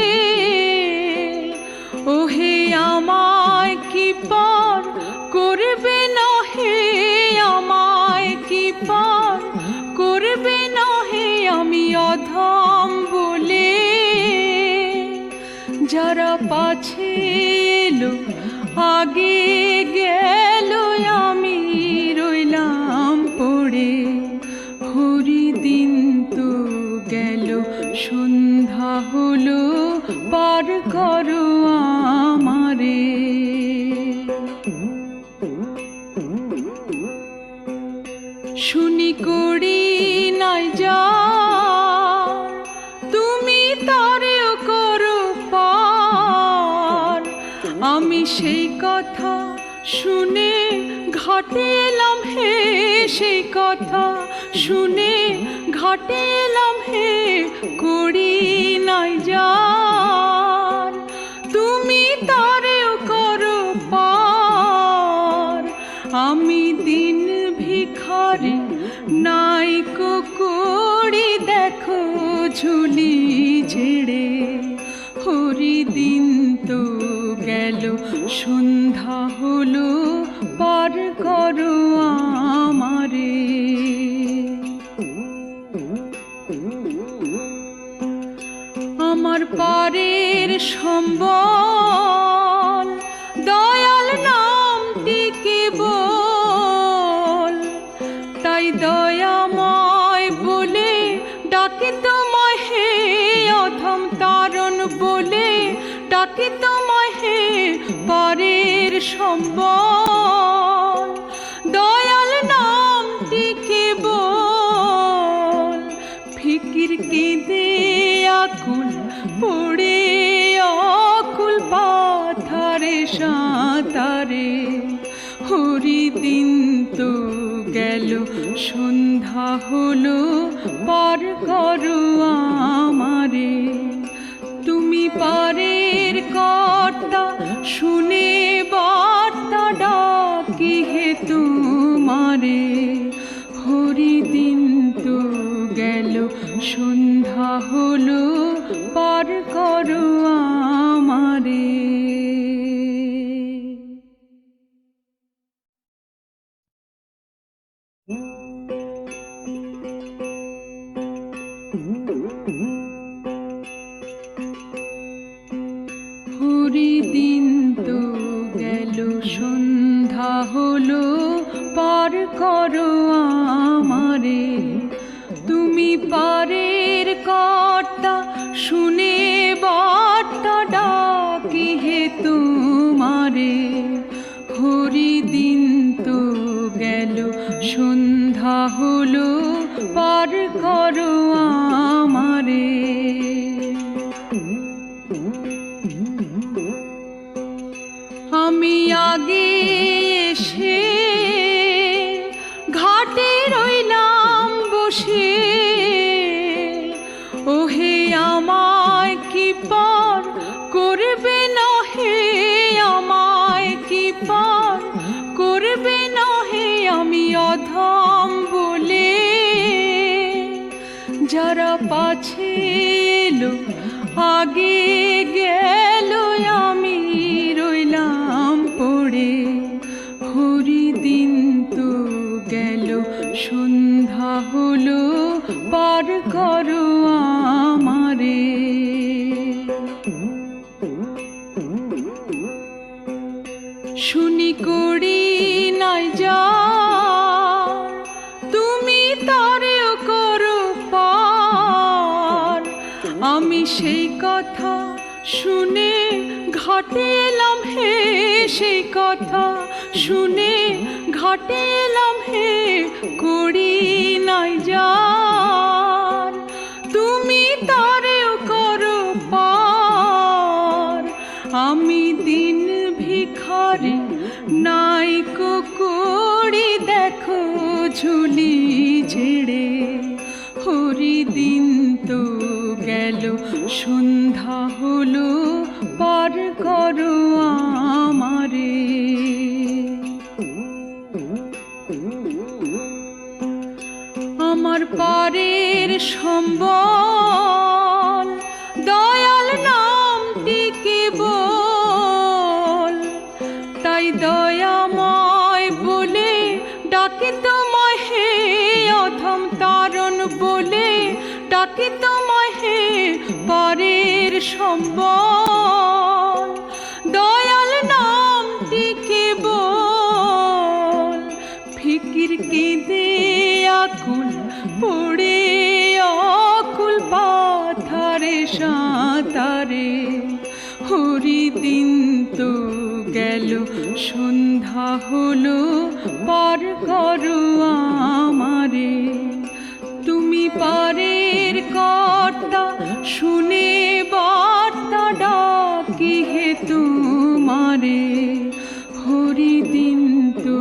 F: ওহে আমায় কি পার করবে না হে, আমায় কি পার করবে না হে। আমি অধম বলে যারা পাছে এলো আগে গেল, আমি রইলাম পড়ে। হরিদিন তো গেল সন্ধ্যা হলো, পার করো আমারে। শুনি করি নাই যা তুমি তারেও করো পার, আমি সেই কথা শুনে ঘাটে এলাম হে সেই কথা শুনে, ঘাটে এলাম হে করি নাই যার, তুমি তারেও করো পার। আমি দিন ভিখারি নাইকো করি, দেখো ঝুলি ঝেড়ে। হরি দিন তো গেল, সন্ধ্যা হলো, পার করো আমারে। আমার পারের সম্বল দয়াল নামটি কেবল, তাই দয়াময় বলে ডাকি তোমায় হে, অধম তারণ বলে ডাকি তোমায় হে। পারের সম্বল দয়াল নামটি কেবল, ফিকির কেঁদে আকুল পড়ে অকুল পাথারে সাঁতারে। হরি দিন তো গেল, সন্ধ্যা হলো, পার করো আমারে। তুমি পারের কর্তা, শুনে বার্তা ডাকি হে তোমারে। হরি দিন তো গেল, সন্ধ্যা হলো, পার করো আমারে। হরি দিন তো গেল, সন্ধ্যা হলো, পার করো আমারে। তুমি পারের কর্তা, শুনে বার্তা ডাকি হে তোমারে। হরি দিন তো গেল, সন্ধ্যা হলো, পার করো আমারে। আমি আগে এসে ঘাটে রইলাম বসে, ওহে আমায় কি পার করবে না হে, আমায় কি পার করবে না হে। আমি অধম বলে যারা পাছে এলো, আগে গেল, আমি রইলাম পড়ে। হরি দিন তো গেল, সন্ধ্যা হলো, পার করো আমারে। শুনি করি নাই যা, তুমি তারেও করো পার। আমি সেই কথা শুনে ঘাটে এলাম হে, সেই কথা শুনে ঘাটে এলাম হে করি নাই যার, তুমি তারেও করো পার। আমি দিন ভিখারি নাইকো করি, দেখো ঝুলি ঝেড়ে। হরি দিন তো গেল, সন্ধ্যা হলো, পার করো আমারে। আমার পারের সম্বল দয়াল নামটি কেবল, তাই দয়াময় বলে ডাকি তোমায় হে, অধম তারণ বলে ডাকি তোমায় হে। পারের সম্বল দয়াল নামটি কেবল, ফিকির কেঁদে আকুল পড়ে অকুল পাথারে সাঁতারে। হরি দিন তো গেল, সন্ধ্যা হলো, পার করো আমারে। তুমি পারের কর্তা, শুনে বার্তা ডাকি হে তোমারে। হরি দিন তো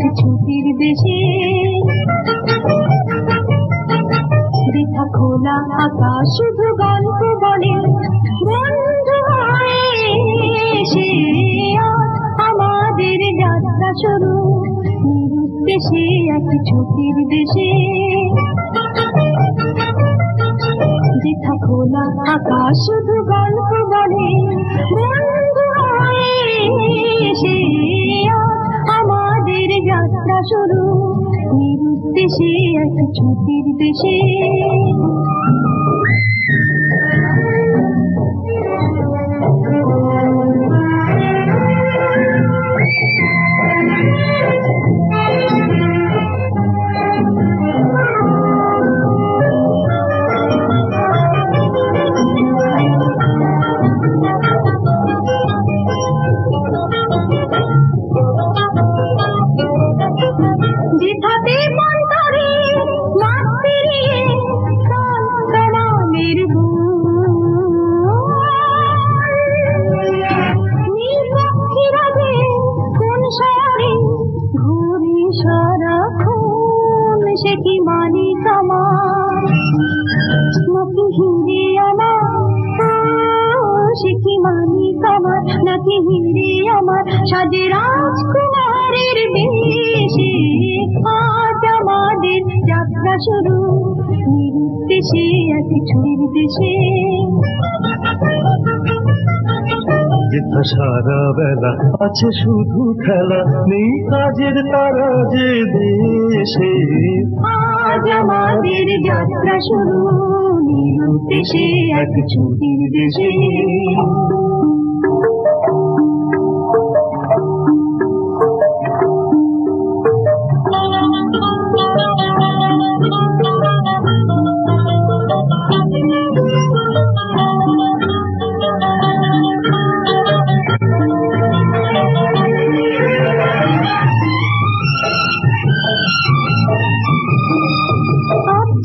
D: আছে ছুটির দেশে। বৃথা খোলা আকাশ শুধু গল্প বলে, বন্ধু হয়ে এসে আজ আমাদের যাত্রা শুরু নিরুদ্দেশে এক ছুটির দেশে। বৃথা খোলা আকাশ শুধু গল্প বলে, বন্ধু হয়ে এসে আজ আমাদের যাত্রা শুরু নিরুদ্দেশে এক ছুটির দেশে। যেথাতে মন্তরে মাছ ফিরিয়ে কাল কামালের নীলপক্ষীরা যে কোন শহরে ঘুরে সারাক্ষণ, সে কি মালিক আমার নাকি হিরে আমার, সে কি মালিক আমার নাকি হিরে আমার, সাজে রাজকুমারের বেশে আজ আমাদের যাত্রা শুরু নিরুদ্দেশে এক ছুটির দেশে।
E: যেথা সারা বেলা আছে শুধু খেলা, নেই কাজের তারা যে দেশে,
D: আজ আমাদের যাত্রা শুরু নিরুদ্দেশে এক ছুটির দেশে।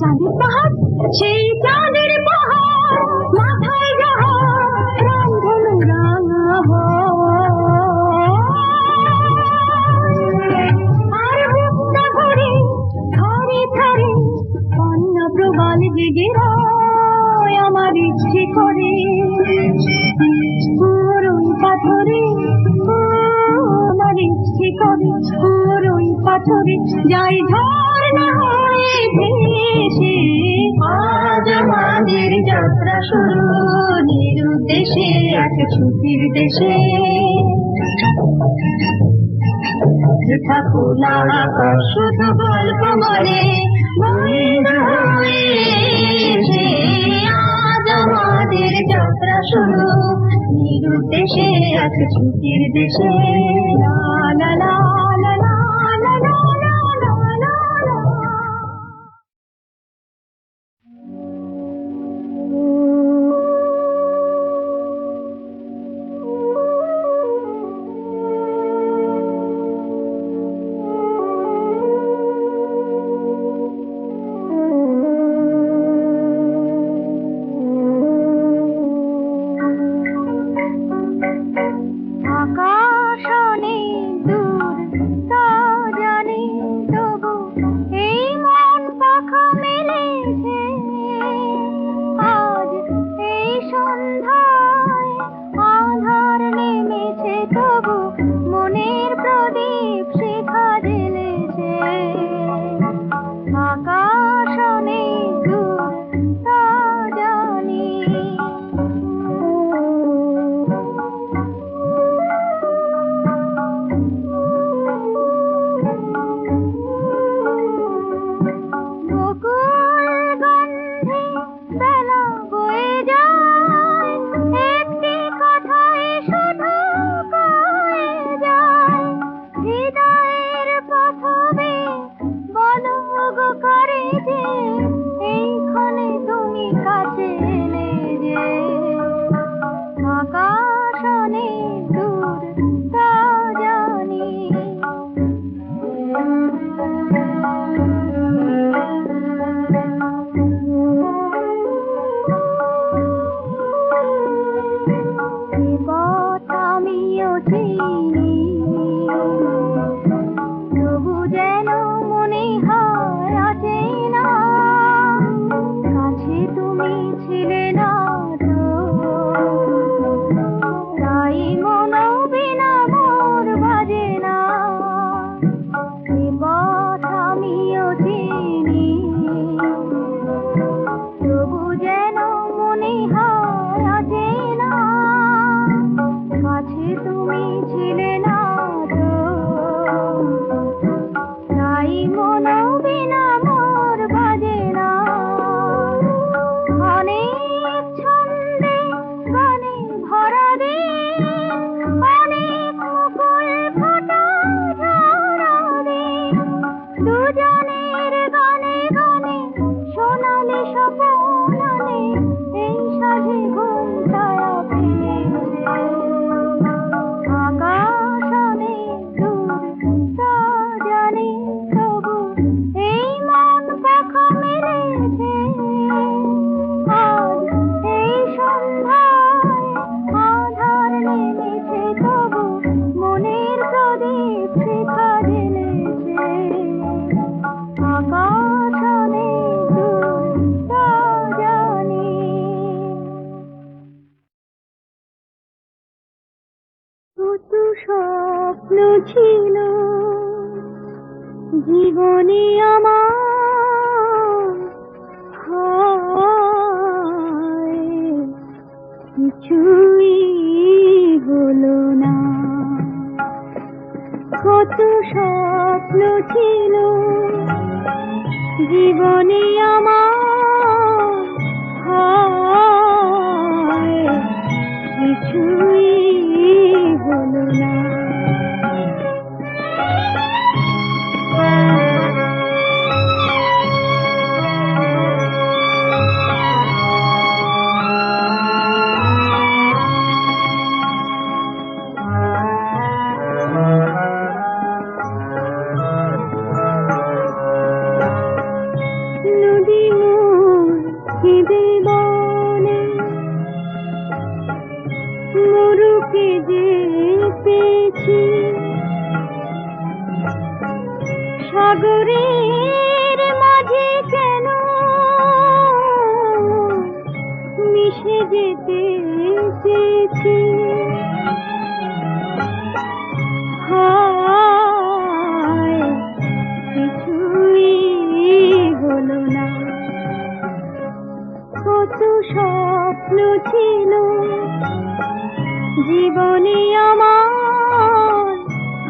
D: চাঁদের পাহাড়, সেই চাঁদের পাহাড়, মাথায় জাহাজ, রামধনু রাঙা আর বুকটা ভরে থরে থরে কন্যা প্রবাল জেগে রয় আমার ইচ্ছে করে। পুরোই পাথরে আমার ইচ্ছে করে, পুরোই পাথরে যাই ঝর্ণা হয়ে ভেসে আজ আমাদের যাত্রা শুরু নিরুদ্দেশে এক ছুটির দেশে। বৃথা খোলা আকাশ শুধু গল্প বলে, বন্ধু হয়ে এসে আজ আমাদের যাত্রা শুরু নিরুদ্দেশে এক ছুটির দেশে। লা লা লা লা লা লা লা লা লা লা। আকাশ অনেক দূর কোনো বিনা মোর বাজে না অনেক ছন্দে গানে ভরা দে অনেক মুকুল ফোটা ঝরা দে দুজনের গানে গানে সোনালি স্বপন আনে এই সাজে ঘুমটায়া ফিরেছে আকাশ অনেক দূর তা জানি তবু এই মন পাখা মেলেছে আজ এই সন্ধ্যায় আধার নেমেছে তবু মনের প্রদীপ শিখা জেলেছে আকাশ অনেক দূর তা জানি কত স্বপ্ন ছিল জীবনে আমার হায় কিছুই হলো না কত স্বপ্ন ছিল জীবনে আমার হায় কিছুই হলো না নদী মোর কেঁদে বলে মরুকে যেতেছি সাগরের মাঝে কেন মিশে যেতে চেয়েছি হায় কিছুই হলো না কত স্বপ্ন ছিল জীবনে আমার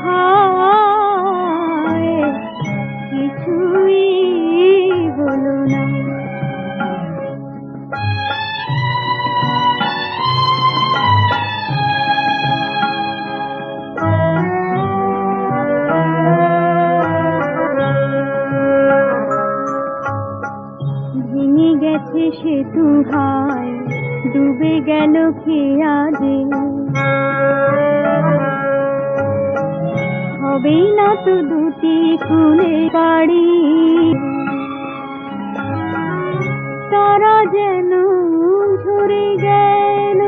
D: হায় কিছুই হলো না ভেঙে গেছে সেতু হায় ডুবে গেল খেয়ালে হবেই না তো দুটি কুলে বাড়ি তারা যেন ঝরে গেল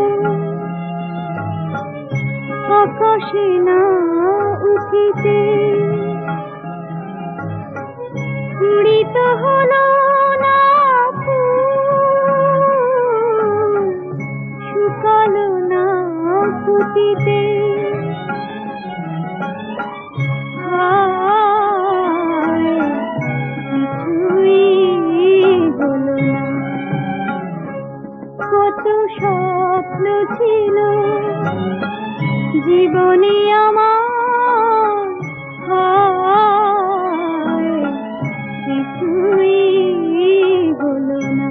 D: আকাশে না উঠিতে মৃত হলো না ফুল শুকালো না ফুটিতে হায় কিছুই হলো না কত স্বপ্ন ছিল জীবনে আমার হায় কিছুই হলো না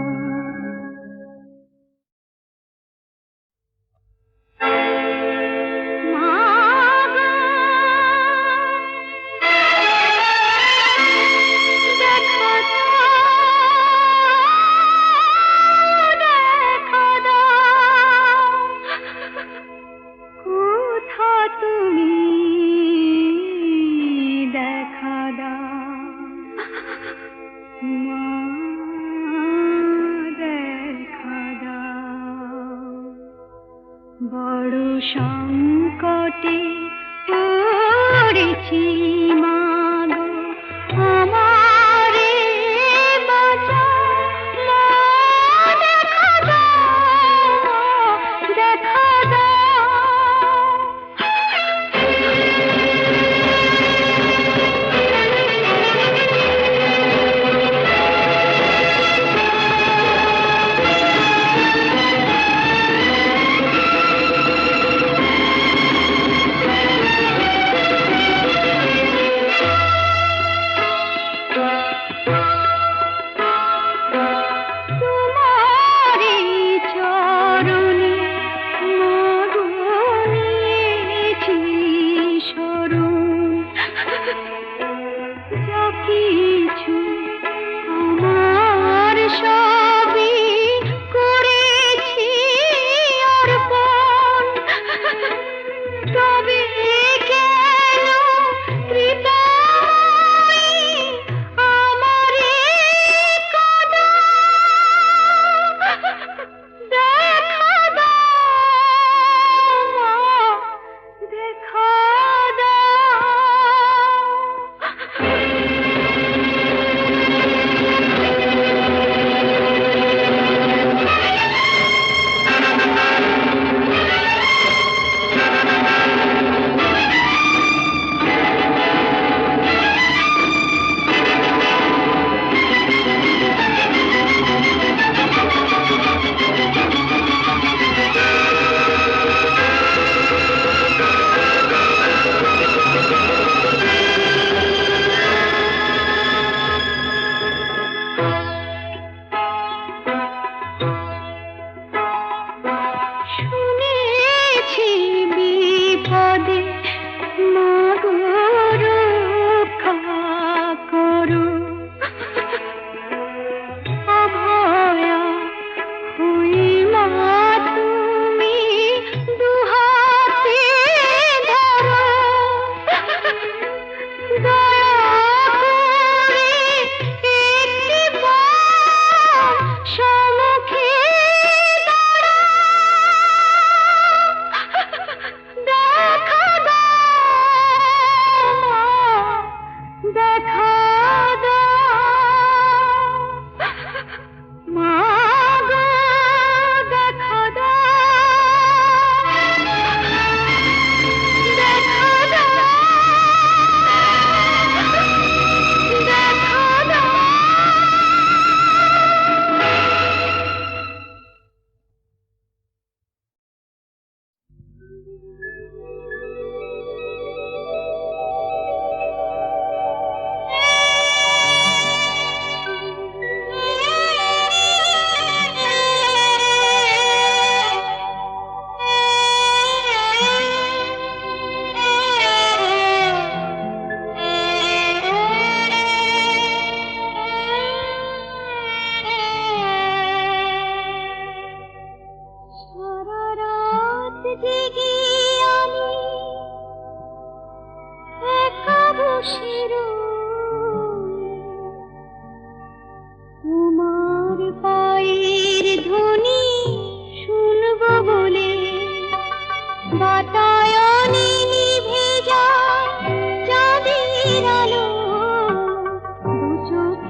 D: তুমি দেখা দাও মা দেখা দাও বড় সংকটে পড়েছি মা গো আমারে বাঁচাও মা দেখা দাও দেখা দাও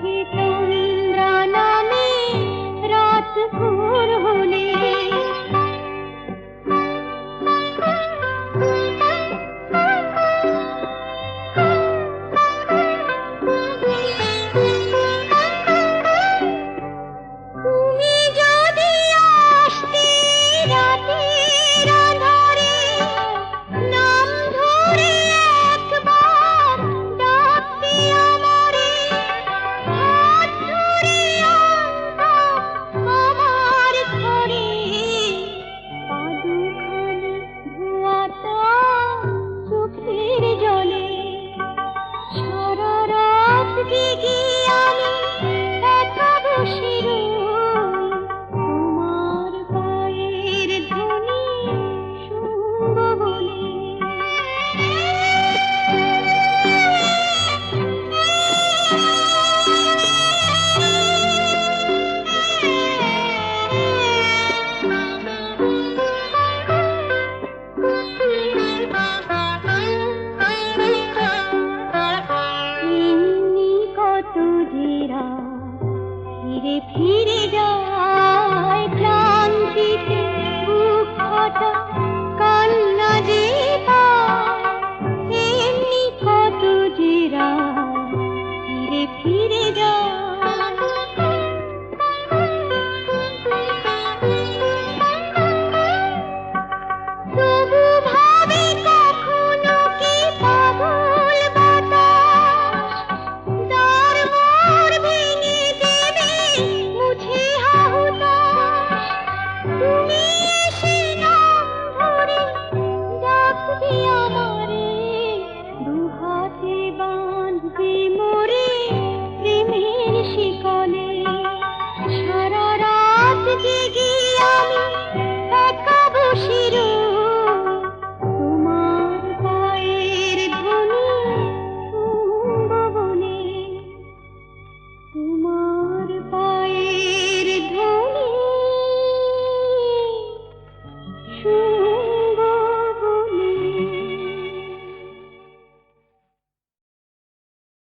D: চোখে তন্দ্রা নামে রাত ভোর হলে তুমি যদি আসতে রাতের আঁধারে, নাম ধরে একবার ডাকতে আমারে, হাত ধরে আনবা আমার ঘরে, পা দুখানি ধোয়াতা চোখের জলে, সারা রাত জেগে আমি একা বসে রই, তোমার পায়ের ধ্বনি শুনব বলে। এমনি কত জেরা ফিরে ফিরে যায়, ক্লান্তিতে বুক ফাটা কান্না যে পায়। এমনি কত জেরা ফিরে ফিরে যায়। তবু ভাবে কখনো কি পাগল বাতাস দ্বার মোর ভেঙে দেবে মুছে হাহুতাস। তুমি এসে নাম ধরে ডাকবে আমারে, দুহাতে বাঁধবে মোরে প্রেমের শিকলে, সারা রাত জেগে আমি একা বসে রই।